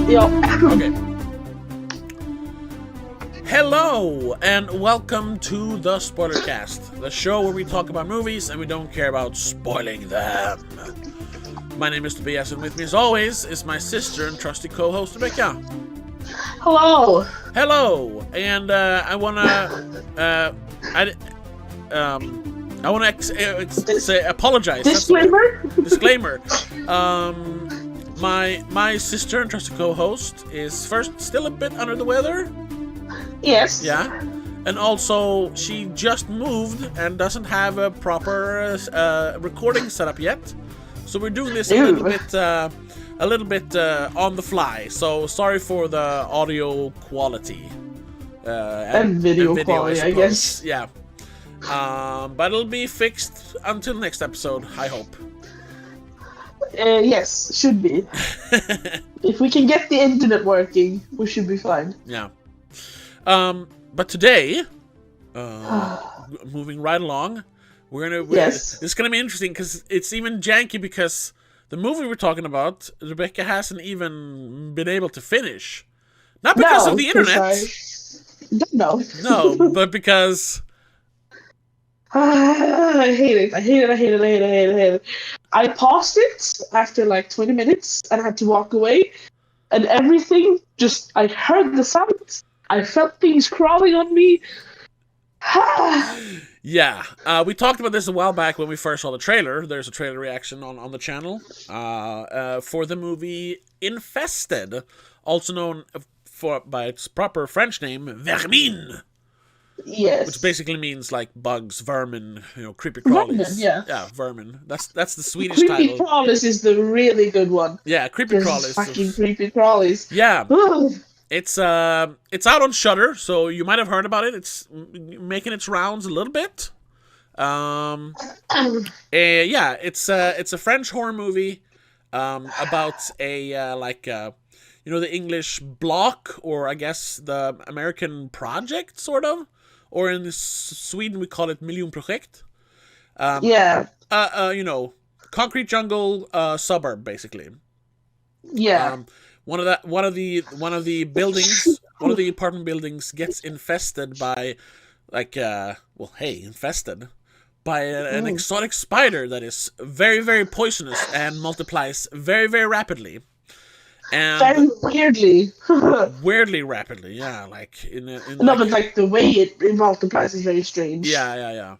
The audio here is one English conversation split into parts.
Ja. Okay. Hello and welcome to the Spoilercast, the show where we talk about movies and we don't care about spoiling them. My name is Tobias, and with me as always is my sister and trusty co-host Rebecka. Hello. Hello, and I wanna apologize. Disclaimer. Disclaimer. My sister and trusty co-host is first still a bit under the weather. Yes. Yeah, and also she just moved and doesn't have a proper recording setup yet, so we're doing this a little bit on the fly. So sorry for the audio quality And video quality, I guess. Yeah, but it'll be fixed until next episode, I hope. Yes, should be. If we can get the internet working, we should be fine. Yeah. But today, moving right along, Yes. It's gonna be interesting because it's even janky because the movie we're talking about, Rebecka hasn't even been able to finish. Not because of the internet. No, but because I hate it. I paused it after like 20 minutes and I had to walk away, and everything I heard the sound. I felt things crawling on me. Yeah, we talked about this a while back when we first saw the trailer. There's a trailer reaction on the channel for the movie Infested, also known by its proper French name, Vermine. Yes. Which basically means like bugs, vermin, creepy crawlies. Vermin, yeah. Yeah, vermin. That's the Swedish Creepy title. crawlies is the really good one. Yeah, creepy crawlies. Fucking creepy crawlies. Yeah. It's out on Shudder, so you might have heard about it. It's making its rounds a little bit. Yeah, it's a French horror movie about the English block, or I guess the American project, sort of, or in Sweden we call it Miljonprojekt. Yeah. Concrete jungle suburb, basically. Yeah. One of the buildings, one of the apartment buildings gets infested by, infested by an exotic spider that is very, very poisonous and multiplies very, very rapidly. And very weirdly. Weirdly rapidly, yeah. But the way it multiplies is very strange. Yeah.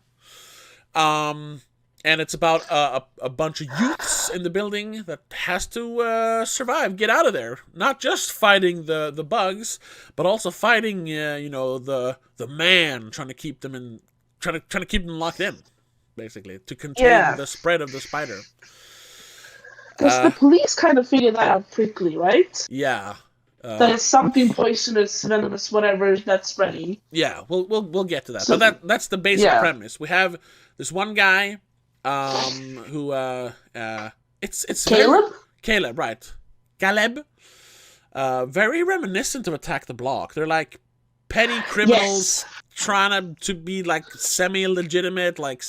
And it's about a bunch of youths in the building that has to survive, get out of there. Not just fighting the bugs, but also fighting the man trying to keep them trying to keep them locked in, basically, to contain the spread of the spider. Because the police kind of figured that out quickly, right? Yeah. That it's something poisonous, venomous, whatever that's spreading. Yeah, we'll get to that. But that's the basic premise. We have this one guy. It's Caleb? Caleb, right. Caleb. Very reminiscent of Attack the Block. They're like petty criminals trying to be like semi-legitimate, like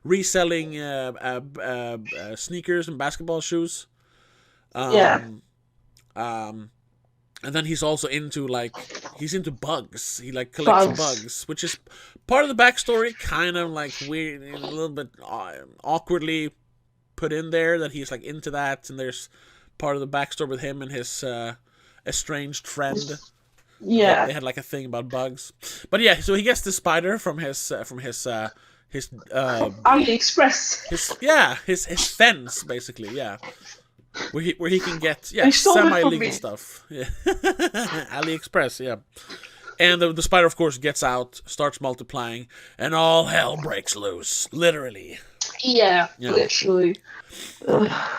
reselling sneakers and basketball shoes. And then he's also into bugs. He collects bugs, which is part of the backstory, kind of weird, a little bit awkwardly put in there that he's into that. And there's part of the backstory with him and his estranged friend. Yeah, they had a thing about bugs. But yeah, so he gets the spider from his AliExpress. His fence, basically. Yeah. Where he can get semi-legal stuff. Yeah. AliExpress, yeah. And the spider, of course, gets out, starts multiplying, and all hell breaks loose, literally. Yeah, literally.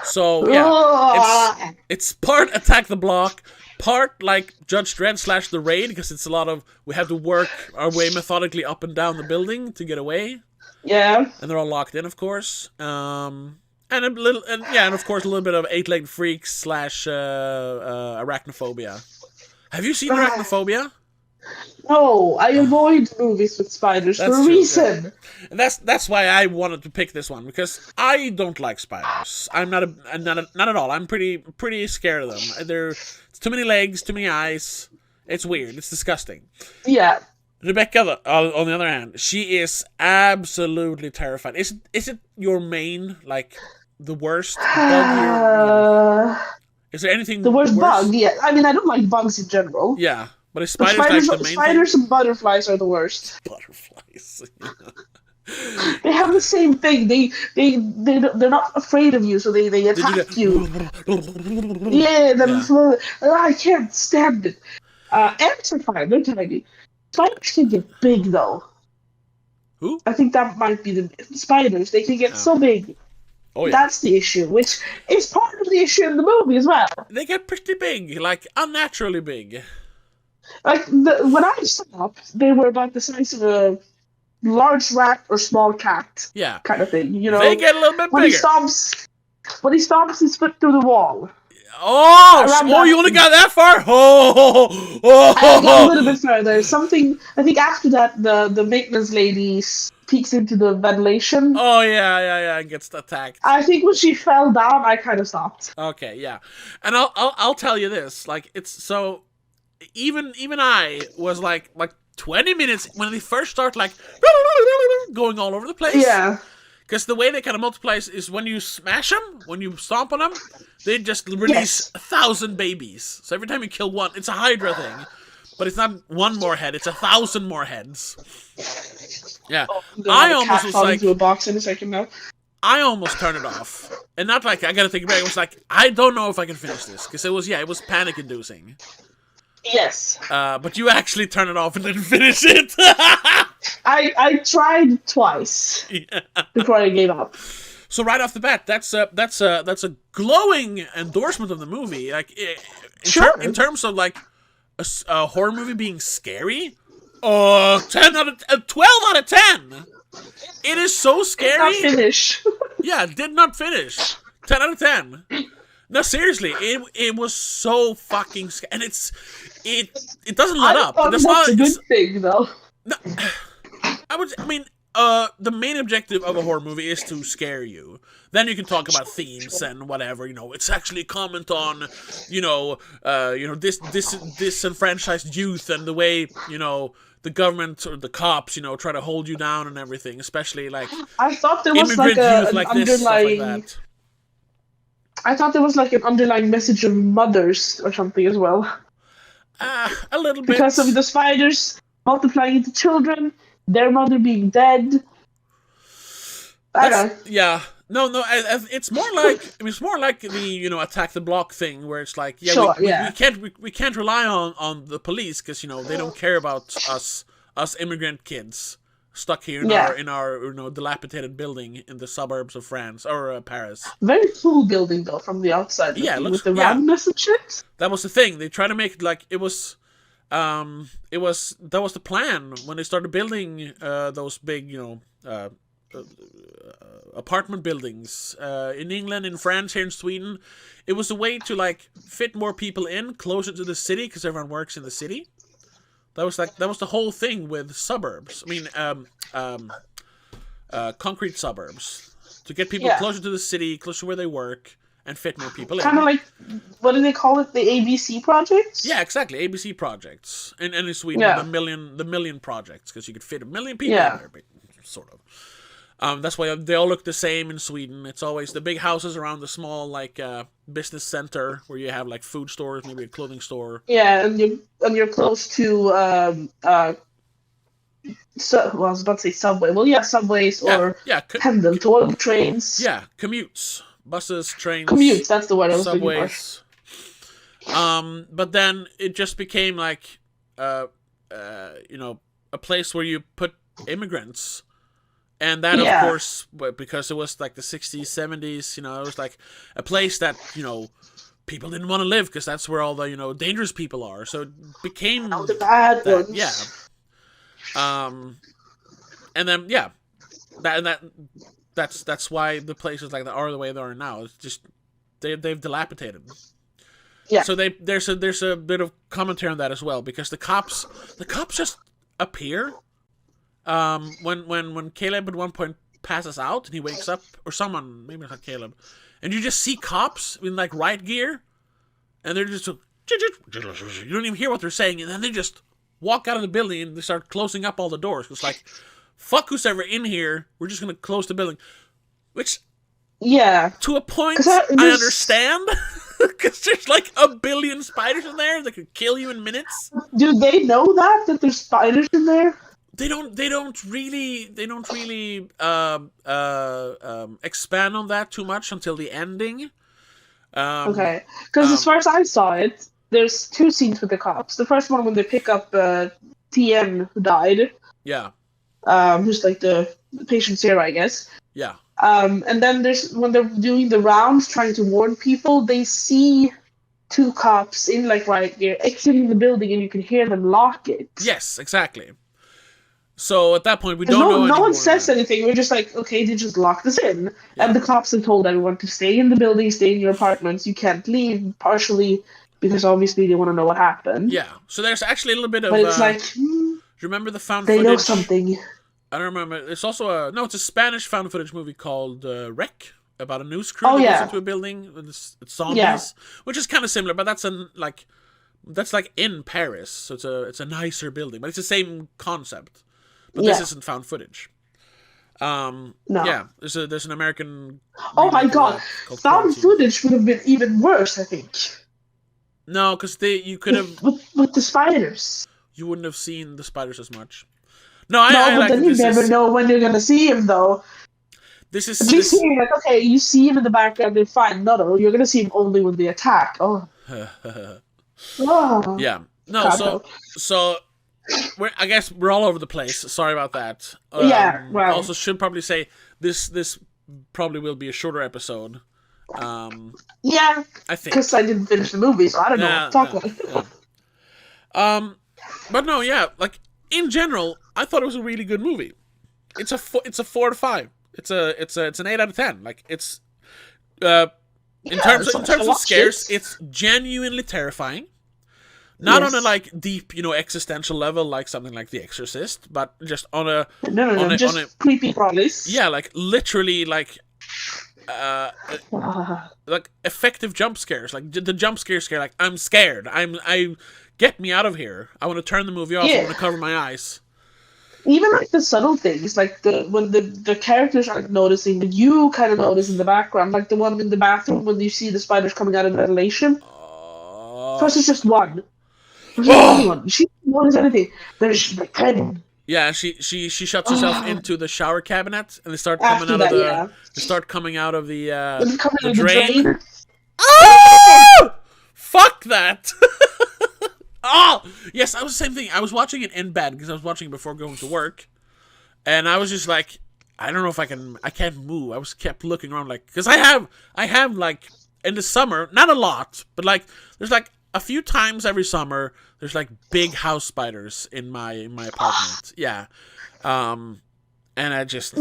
So yeah, it's part Attack the Block, part Judge Dredd / The Raid, because it's a lot of we have to work our way methodically up and down the building to get away. Yeah. And they're all locked in, of course. And of course a little bit of eight-legged freaks / arachnophobia. Have you seen Arachnophobia? No, I avoid movies with spiders for That's a true. Yeah. reason. And that's why I wanted to pick this one, because I don't like spiders. I'm not at all. I'm pretty scared of them. It's too many legs, too many eyes. It's weird. It's disgusting. Yeah. Rebecca, on the other hand, she is absolutely terrified. Is it your main, like, the worst bug? Is there The anything worst worse? bug, yeah. I mean, I don't like bugs in general. Yeah, but is But spiders like the main thing? spiders and butterflies are the worst. Butterflies. They have the same thing. They're not afraid of you, so they They do attack you. that. Yeah, Yeah. I can't stand it. Ants are fine. They're tiny. Spiders can get big, though. Who? I think that might be the spiders. They can get Oh. so big. Oh yeah. That's the issue, which is part of the issue in the movie as well. They get pretty big, like unnaturally big. Like when I saw up, they were about the size of a large rat or small cat, Yeah. kind of thing. They get a little bit when he bigger. stomps his foot through the wall. Oh, you only got that far? I got a little Oh. bit further. Something I think after that, the maintenance lady peeks into the ventilation. Oh yeah, gets attacked. I think when she fell down, I kind of stopped. Okay, yeah, and I'll tell you this, like, it's so, even I was like 20 minutes when they first start, like, going all over the place. Yeah. Because the way they kind of multiply is when you smash them, when you stomp on them, they just release 1,000 babies. So every time you kill one, it's a Hydra thing. But it's not one more head, it's 1,000 more heads. Yeah. I almost was like, into a box in a second now. I almost turned it off. And not like, I gotta take a break. It was like, I don't know if I can finish this. Because it was panic inducing. Yes. But you actually turned it off and didn't finish it. I tried twice before I gave up. So right off the bat, that's a glowing endorsement of the movie. Like, in terms of like a horror movie being scary, 12 out of 10. It is so scary. Did not finish. Yeah, did not finish. 10 out of 10. No, seriously, it was so fucking scary, and it doesn't let up. That's a good thing, though. No, the main objective of a horror movie is to scare you. Then you can talk about themes and whatever. It's actually a comment on, this disenfranchised youth and the way, the government or the cops, try to hold you down and everything. Especially like I thought there was immigrant youth like this, stuff like that. I thought there was like an underlying message of mothers or something as well. A little bit. Because of the spiders multiplying into children, their mother being dead. I don't know. Yeah. No. It's more like the attack the block thing, where it's like, we can't rely on the police because they don't care about us immigrant kids stuck here in our dilapidated building in the suburbs of France or Paris. Very cool building though from the outside. Yeah, with the roundness and shit. That was the thing. They tried to make it like it was. That was the plan when they started building those big apartment buildings in England, in France, here in Sweden. It was a way to like fit more people in closer to the city because everyone works in the city. That was the whole thing with suburbs. I mean, concrete suburbs to get people closer to the city, closer to where they work, and fit more people in. Kind of like, what do they call it? The ABC projects? Yeah, exactly. ABC projects, and in Sweden, the million projects, because you could fit 1 million people in there, sort of. That's why they all look the same in Sweden. It's always the big houses around the small like business center where you have like food stores, maybe a clothing store. Yeah, and you're close to I was about to say subway. Well, subways or pendant or trains. Yeah, commutes, buses, trains. Commutes. That's the word I was subways. Looking for. But then it just became like a place where you put immigrants. And that, of course, because it was like the 60s, 70s, it was like a place that, people didn't want to live because that's where all the, dangerous people are. So it became... the bad ones. Yeah. And then, that's why the places like that are the way they are now. It's just, they've dilapidated. Yeah. So there's a bit of commentary on that as well, because the cops just appear. When Caleb at one point passes out and he wakes up, or someone, maybe it's not Caleb, and you just see cops in like riot gear, and they're just you don't even hear what they're saying, and then they just walk out of the building and they start closing up all the doors. It's like, fuck who's ever in here, we're just gonna close the building. Which, yeah, to a point, I understand, because there's like a billion spiders in there that could kill you in minutes. Do they know that there's spiders in there? They don't really expand on that too much until the ending. Okay, because as far as I saw it, there's two scenes with the cops. The first one when they pick up TM who died. Yeah. Who's like the patient Sarah, I guess. Yeah. And then there's when they're doing the rounds trying to warn people, they see two cops in like riot gear exiting the building, and you can hear them lock it. Yes, exactly. So at that point, we don't know. No one says anything. We're just like, okay, they just locked us in. Yeah. And the cops have told everyone to stay in the building, stay in your apartments. You can't leave, partially because obviously they want to know what happened. Yeah. So there's actually a little bit of. But it's like, do you remember the found they footage? know something. I don't remember. It's also it's a Spanish found footage movie called Wreck, about a news crew that goes into a building with it's zombies, which is kind of similar, but that's like in Paris, so it's a nicer building, but it's the same concept. But this isn't found footage. No. Yeah, there's an American. Oh my god, found footage would have been even worse, I think. No, because you could have with the spiders. You wouldn't have seen the spiders as much. But then you never know when you're gonna see him, though. This is at least here, like, okay, you see him in the background, they're fine. No, you're gonna see him only when they attack. Oh. Yeah. No. So. I guess we're all over the place. Sorry about that. Well. Also, should probably say this probably will be a shorter episode. Yeah. I think because I didn't finish the movie, so I don't know what to talk about. Yeah. But no, yeah. Like in general, I thought it was a really good movie. It's a 4 out of 5. It's an 8 out of 10. Like it's in terms of scares, it's genuinely terrifying. Not on a like deep, existential level like something like The Exorcist, but just on a just creepy crawlies. Yeah, like literally like effective jump scares. Like the jump scare, like I'm scared. I get me out of here. I want to turn the movie off. I want to cover my eyes. Even like the subtle things, like when the characters aren't noticing, but you kind of notice in the background, like the one in the bathroom when you see the spiders coming out of ventilation. First, it's just one. She doesn't notice anything. There's like 10. Yeah, she shuts herself into the shower cabinet, and they start coming out of the drain. Oh! Fuck that! Oh! Yes, I was the same thing. I was watching it in bed because I was watching it before going to work, and I was just like, I don't know if I can't move. I was kept looking around like, because I have like in the summer, not a lot, but like there's like a few times every summer. There's like big house spiders in my apartment. Yeah. And I just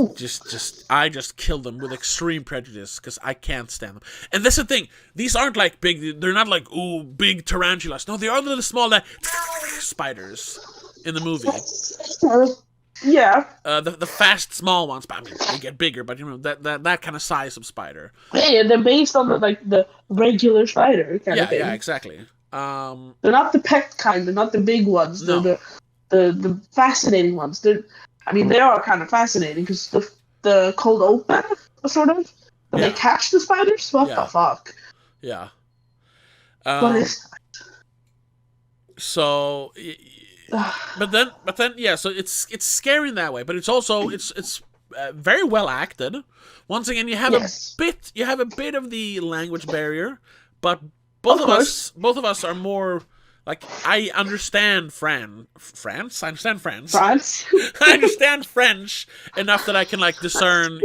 kill them with extreme prejudice because I can't stand them. And that's the thing. These aren't like big. They're not like big tarantulas. No, they are little small spiders in the movie. Yeah. The fast small ones, but I mean they get bigger. But that kind of size of spider. Yeah, they're based on the regular spider kind of thing. Yeah, exactly. They're not the pet kind. They're not the big ones. They're the fascinating ones. They are kind of fascinating because the cold open, sort of. They catch the spiders. What the fuck? Yeah. What is that? So, but then, yeah. So it's scary in that way, but it's also it's very well acted. Once again, you have a bit of the language barrier, but. Both of us are more like I understand France. I understand France. I understand French enough that I can like discern,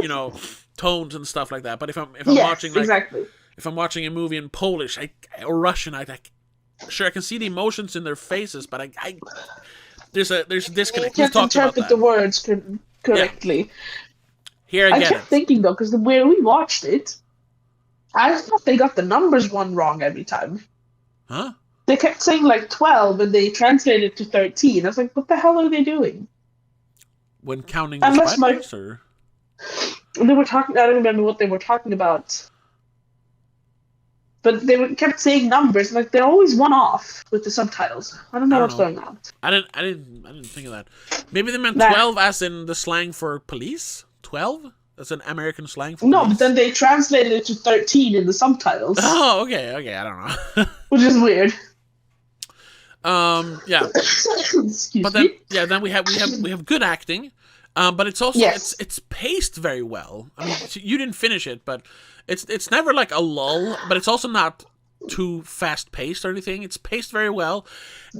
tones and stuff like that. But if I'm watching if I'm watching a movie in Polish or Russian, I can see the emotions in their faces, but I there's a disconnect. You can't interpret the words correctly. Yeah. Here I kept thinking though, because the way we watched it. I thought they got the numbers one wrong every time. Huh? They kept saying like 12, and they translated it to 13. I was like, what the hell are they doing? When counting the Unless my spiders, or they were talking. I don't remember what they were talking about, but kept saying numbers. Like they're always one off with the subtitles. I don't I know don't what's know. going on. I didn't think of that. Maybe they meant Nah. 12 as in the slang for police. 12? That's an American slang for No, but police. then they translated it to 13 in the subtitles, Oh, okay, I don't know. which is weird. Yeah. Excuse But then, me. yeah, then we have good acting, but it's also Yes. it's paced very well. I mean, you didn't finish it, but it's never like a lull, but it's also not too fast paced or anything. It's paced very well,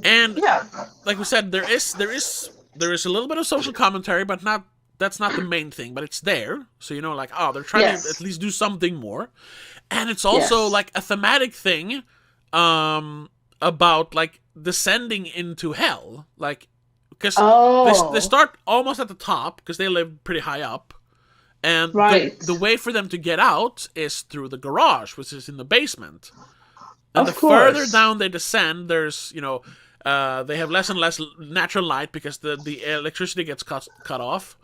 and Yeah. like we said, there is a little bit of social commentary, but not that's not the main thing, but it's there. So like, oh, they're trying to at Yes. least do something more, and it's also Yes. like a thematic thing, about like descending into hell, like because they Oh. start almost at the top because they live pretty high up, and Right. the way for them to get out is through the garage, which is in the basement. And the Of further course. down they descend, there's they have less and less natural light because the electricity gets cut off.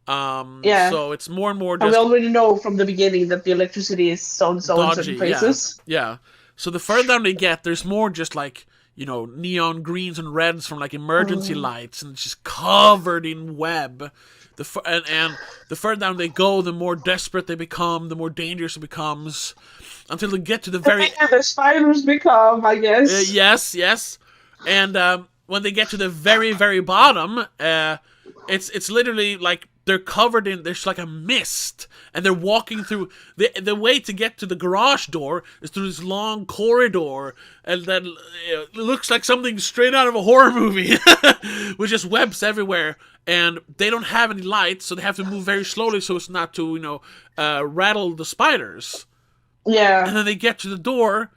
Yeah. So it's more and more And we just already know from the beginning that the electricity is so and so in dodgy. certain Yeah, places. yeah. So the further down they get, there's more just like neon greens and reds from like emergency Oh. lights, and it's just covered in web. And the further down they go, the more desperate they become, the more dangerous it becomes, until they get to the The very bigger the spiders become, I guess. yes. And when they get to the very, very bottom, it's literally like they're covered in there's like a mist, and they're walking through the way to get to the garage door is through this long corridor, and then it looks like something straight out of a horror movie, with just webs everywhere. And they don't have any lights, so they have to move very slowly so as not to rattle the spiders. And Yeah. then they get to the door,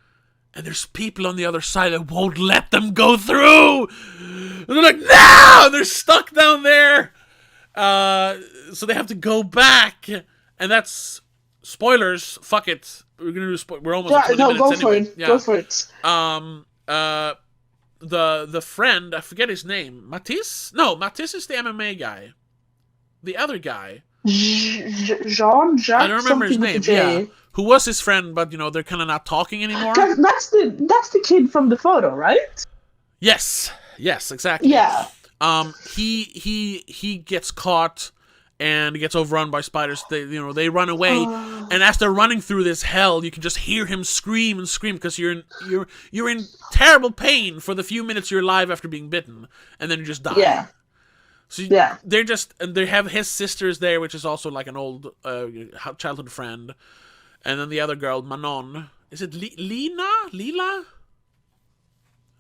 and there's people on the other side that won't let them go through. And they're like, no! They're stuck down there. So they have to go back. And that's spoilers. Fuck it. We're gonna do we're almost at Yeah, 20 no, minutes go for anyway. it. Yeah. Go for it. The friend, I forget his name. Matisse? No, Matisse is the MMA guy. The other guy. Jean, I Jacques, don't remember his something with a name. Yeah. J. Who was his friend, but they're kind of not talking anymore. That's the kid from the photo, right? Yes, exactly. Yeah. He gets caught and gets overrun by spiders. They run away, Oh. and as they're running through this hell, you can just hear him scream and scream because you're in terrible pain for the few minutes you're alive after being bitten, and then you just die. Yeah. So Yeah. and they have his sisters there, which is also like an old childhood friend, and then the other girl, Manon. Is it Lena? Lila?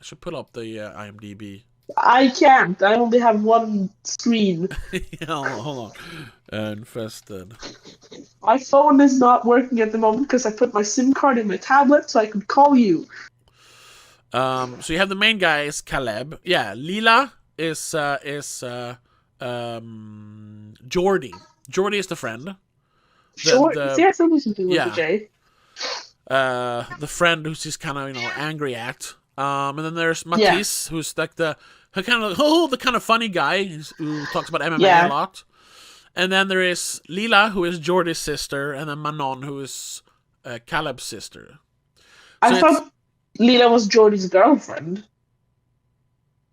I should pull up the IMDb. I can't. I only have one screen. Hold on. Infested. My phone is not working at the moment because I put my SIM card in my tablet so I could call you. So you have the main guy is Caleb. Yeah, Lila is Jordy. Jordy is the friend. Sure. See, I said something with yeah. the J. The friend who's just kind of angry at. And then there's Matisse, who's like the kind of funny guy who talks about MMA a lot. And then there is Lila, who is Jordy's sister, and then Manon, who is Caleb's sister. I thought Lila was Jordy's girlfriend.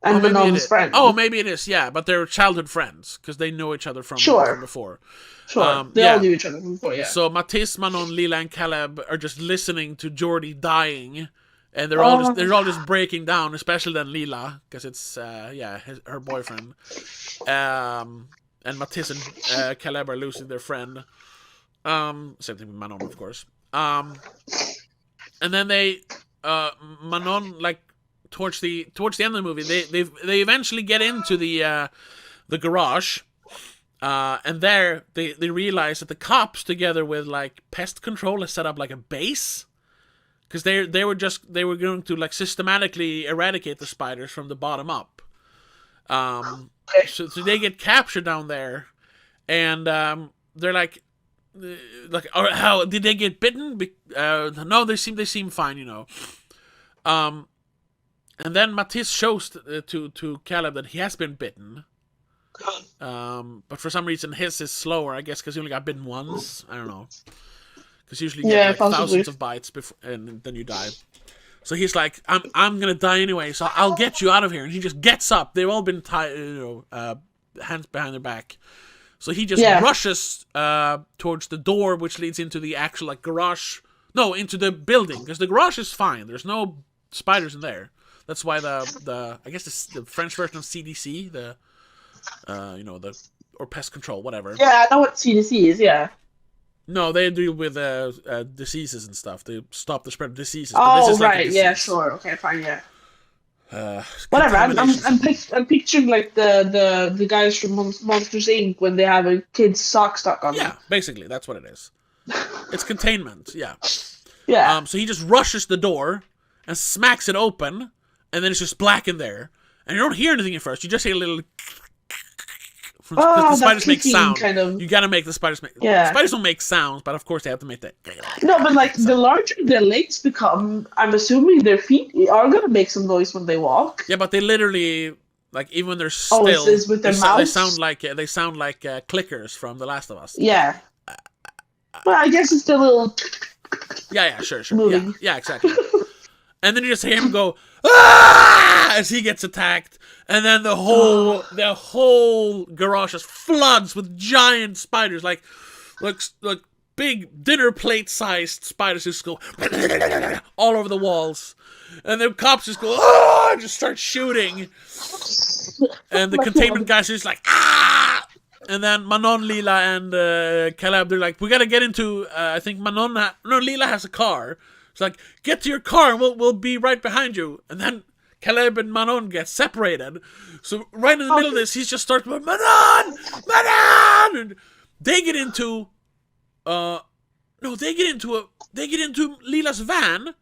And Manon's friend. Oh, maybe it is, yeah. But they're childhood friends, because they know each other from before. Sure, they all knew each other before, yeah. So Matisse, Manon, Lila, and Caleb are just listening to Jordy dying. And they're all just breaking down, especially then Lila, because it's her boyfriend. And Matisse and Caleb are losing their friend. Same thing with Manon, of course. And then they Manon, like towards the end of the movie, they eventually get into the garage. And there they realize that the cops, together with like pest control, has set up like a base. Because they were going to like systematically eradicate the spiders from the bottom up. So they get captured down there, and they're like, how did they get bitten? No, they seem fine, And then Matisse shows to Caleb that he has been bitten. But for some reason his is slower, I guess, because he only got bitten once. I don't know. Because usually you get like possibly. thousands of bites before, and then you die. So he's like, I'm gonna die anyway, so I'll get you out of here. And he just gets up. They've all been tied, hands behind their back. So he just rushes towards the door, which leads into the actual like garage. No, into the building, because the garage is fine. There's no spiders in there. That's why the I guess the French version of CDC, or pest control, whatever. Yeah, I know what CDC is. Yeah. No, they deal with diseases and stuff. They stop the spread of diseases. Oh, but this is like right. Yeah, sure. Okay, fine. Yeah. Whatever. I'm picturing like the guys from Monsters Inc. when they have a kid's sock stuck on them. Yeah, basically that's what it is. It's containment. Yeah. Yeah. So he just rushes the door and smacks it open, and then it's just black in there, and you don't hear anything at first. You just hear a little. Because the spiders make sound. Kind of. You gotta make the spiders make. Yeah. Spiders don't make sounds, but of course they have to make that. No, but like the larger their legs become, I'm assuming their feet are gonna make some noise when they walk. Yeah, but they literally, like, even when they're still, it's with their mouths? They sound like clickers from The Last of Us. Yeah. Well, I guess it's the little. Yeah, sure. Moving. Yeah, exactly. And then you just hear him go, "Ah!" as he gets attacked, and then the whole garage just floods with giant spiders, like big dinner plate sized spiders just go all over the walls, and the cops just go, "Ah!" and just start shooting, and the containment guys are just like, "Ah!" And then Manon, Lila, and Caleb, they're like, "We gotta get into." I think Lila has a car. It's like, "Get to your car and we'll be right behind you." And then Caleb and Manon get separated. So right in the middle of this, he just starts with Manon! And they get into Lila's van,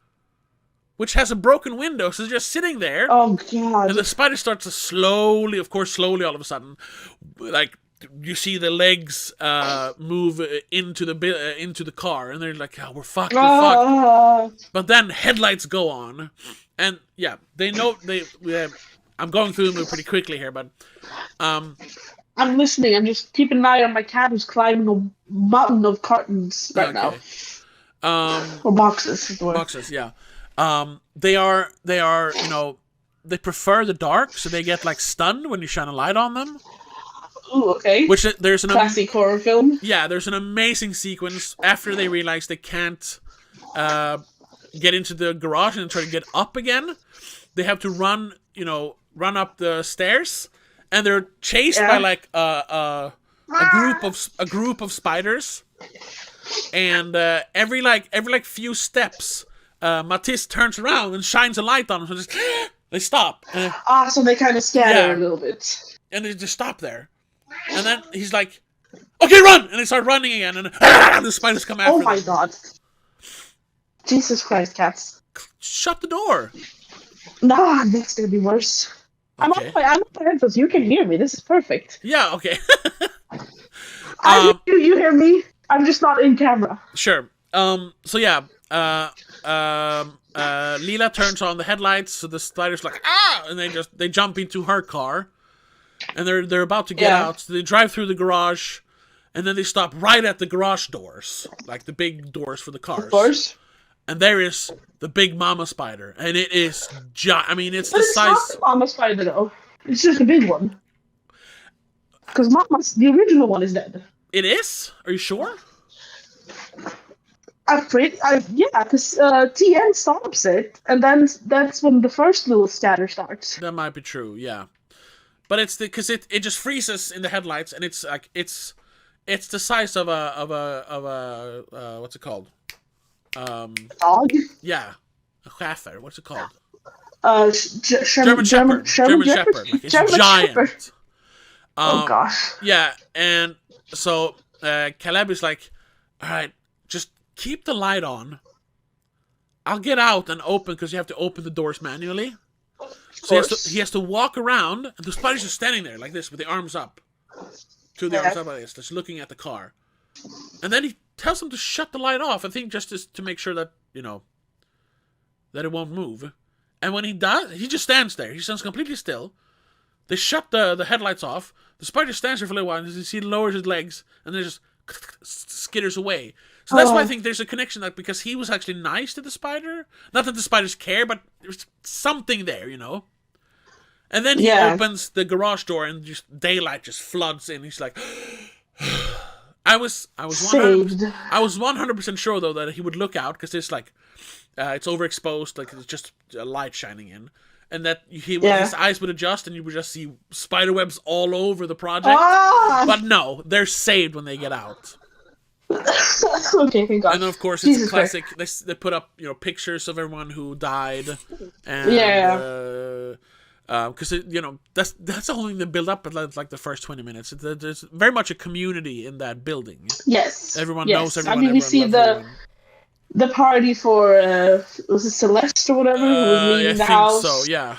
which has a broken window, so they're just sitting there. Oh god. And the spider starts to slowly all of a sudden, like, you see the legs move into the car, and they're like, "Oh, we're fucked, But then headlights go on, and yeah, they know I'm going through them pretty quickly here, but I'm listening. I'm just keeping an eye on my cat who's climbing a mountain of cartons right now. Or boxes. Boxes, yeah. They are they prefer the dark, so they get like stunned when you shine a light on them. Ooh, okay. Which there's an classic horror film. Yeah, there's an amazing sequence after they realize they can't get into the garage and try to get up again. They have to run up the stairs, and they're chased by like a group of spiders. And every few steps, Matisse turns around and shines a light on them. So just they stop. So they kind of scatter a little bit, and they just stop there. And then he's like, "Okay, run!" And they start running again, and the spiders come after them. Oh my god. Jesus Christ, cats. Shut the door. Nah, that's gonna be worse. Okay. I'm up my headphones. You can hear me. This is perfect. Yeah, okay. You hear me? I'm just not in camera. Sure. So yeah, Lila turns on the headlights, so the spiders like, "Ah!" And they jump into her car. And they're about to get out, so they drive through the garage, and then they stop right at the garage doors, like the big doors for the cars. Of course. And there is the big mama spider, and it is it's the size. It's not the mama spider though. It's just a big one. Because the original one is dead. It is? Are you sure? Because TN stops it, and then that's when the first little scatter starts. That might be true. Yeah. But it's because it just freezes in the headlights, and it's like it's the size of a what's it called? Dog? Yeah, a Schäfer. What's it called? German Shepherd. Like, it's giant. Shepherd. Oh gosh. Yeah, and so Caleb is like, "All right, just keep the light on. I'll get out and open because you have to open the doors manually." So he has to walk around, and the spiders are standing there like this with the arms up. Two of the arms up like this, just looking at the car. And then he tells them to shut the light off, I think just to make sure that, that it won't move. And when he does, he just stands there. He stands completely still. They shut the headlights off. The spider stands there for a little while, and you see he lowers his legs, and then just skitters away. So that's why I think there's a connection, that because he was actually nice to the spider. Not that the spiders care, but there's something there, you know? And then he opens the garage door, and just daylight just floods in. He's like... I was 100% sure, though, that he would look out, because it's like... it's overexposed, like it's just a light shining in. And that his eyes would adjust, and you would just see spider webs all over the project. But no, they're saved when they get out. Okay, thank God. And then, of course, it's classic. They put up, pictures of everyone who died. And, because that's the whole thing they build up at like the first 20 minutes. There's very much a community in that building. Yes, everyone knows everyone. I mean, we see the party for was it Celeste or whatever who was leaving the house? So yeah.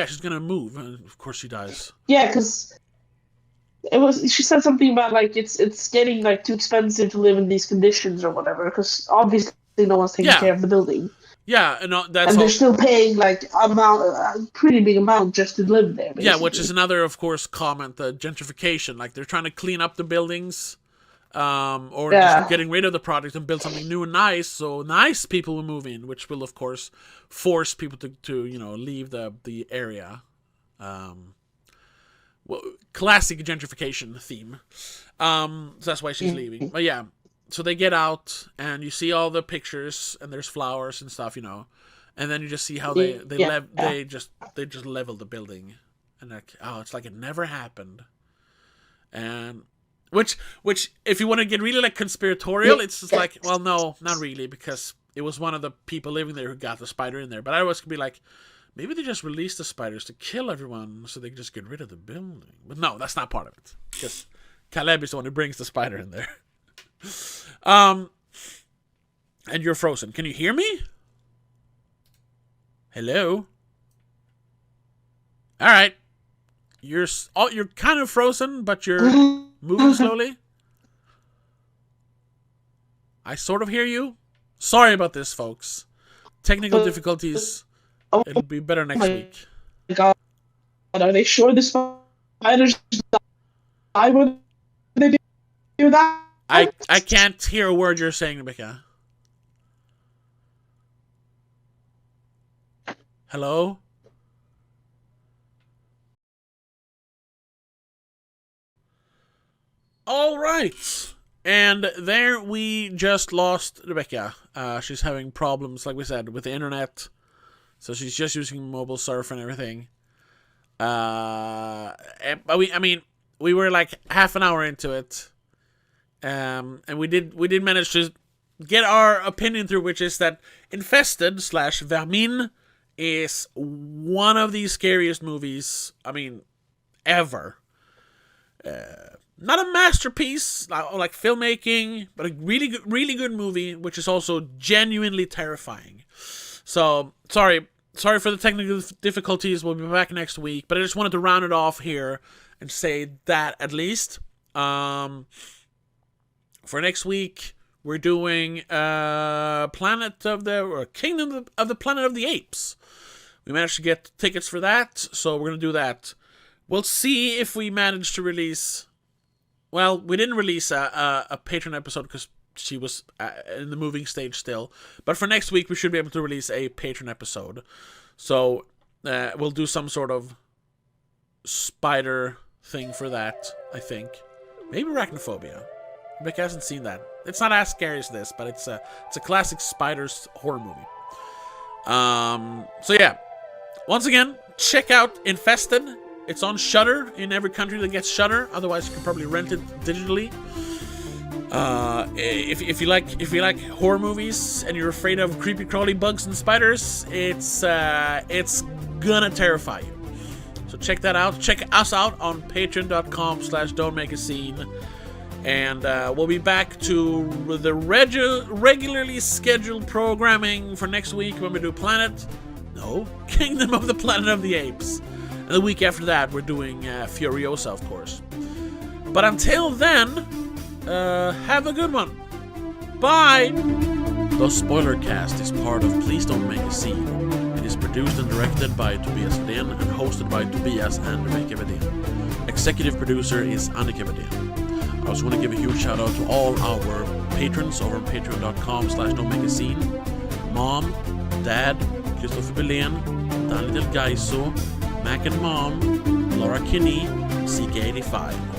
She's gonna move, and of course she dies. Yeah, because she said something about like it's getting like too expensive to live in these conditions or whatever, because obviously no one's taking care of the building. Yeah, and they're still paying like a pretty big amount just to live there. Basically. Yeah, which is another, of course, comment, the gentrification. Like they're trying to clean up the buildings, or just getting rid of the product and build something new and nice. So nice people will move in, which will, of course, force people to leave the area. Classic gentrification theme. So that's why she's leaving. But yeah. So they get out, and you see all the pictures, and there's flowers and stuff, and then you just see how they just level the building, and like, it's like it never happened, and which if you want to get really like conspiratorial, it's just like, well, no, not really, because it was one of the people living there who got the spider in there. But I always could be like, maybe they just released the spiders to kill everyone, so they can just get rid of the building. But no, that's not part of it, because Caleb is the one who brings the spider in there. And you're frozen. Can you hear me? Hello? Alright. You're kind of frozen, but you're moving slowly. I sort of hear you. Sorry about this, folks. Technical difficulties. It'll be better next week. God, are they sure the spiders die when they do that? I can't hear a word you're saying, Rebecka. Hello? All right. And there we just lost Rebecka. She's having problems, like we said, with the internet. So she's just using mobile surf and everything. We were like half an hour into it. And we did manage to get our opinion through, which is that Infested / Vermine is one of the scariest movies, ever. Not a masterpiece like filmmaking, but a really good movie, which is also genuinely terrifying. So sorry for the technical difficulties. We'll be back next week, but I just wanted to round it off here and say that at least. For next week, we're doing Kingdom of the Planet of the Apes. We managed to get tickets for that, so we're going to do that. We'll see if we manage to release... Well, we didn't release a Patreon episode because she was in the moving stage still. But for next week, we should be able to release a Patreon episode. So we'll do some sort of spider thing for that, I think. Maybe Arachnophobia. Rebecka hasn't seen that. It's not as scary as this, but it's a classic spiders horror movie. So yeah, once again, check out Infested. It's on Shudder in every country that gets Shudder. Otherwise, you can probably rent it digitally. If you like horror movies and you're afraid of creepy crawly bugs and spiders, it's gonna terrify you. So check that out. Check us out on patreon.com/don'tmakeascene. And we'll be back to the regularly scheduled programming for next week when we do Kingdom of the Planet of the Apes. And the week after that, we're doing Furiosa, of course. But until then, have a good one. Bye! The Spoilercast is part of Please Don't Make a Scene. It is produced and directed by Tobias Vedén and hosted by Tobias and Rebecka Vedén. Executive producer is Annika Vedén. I also want to give a huge shout out to all our patrons over on patreon.com/don'tmakeascene. Mom, Dad, Christopher Belén, Daniel Del Gaiso, Mac and Mom, Laura Kinney, CK85.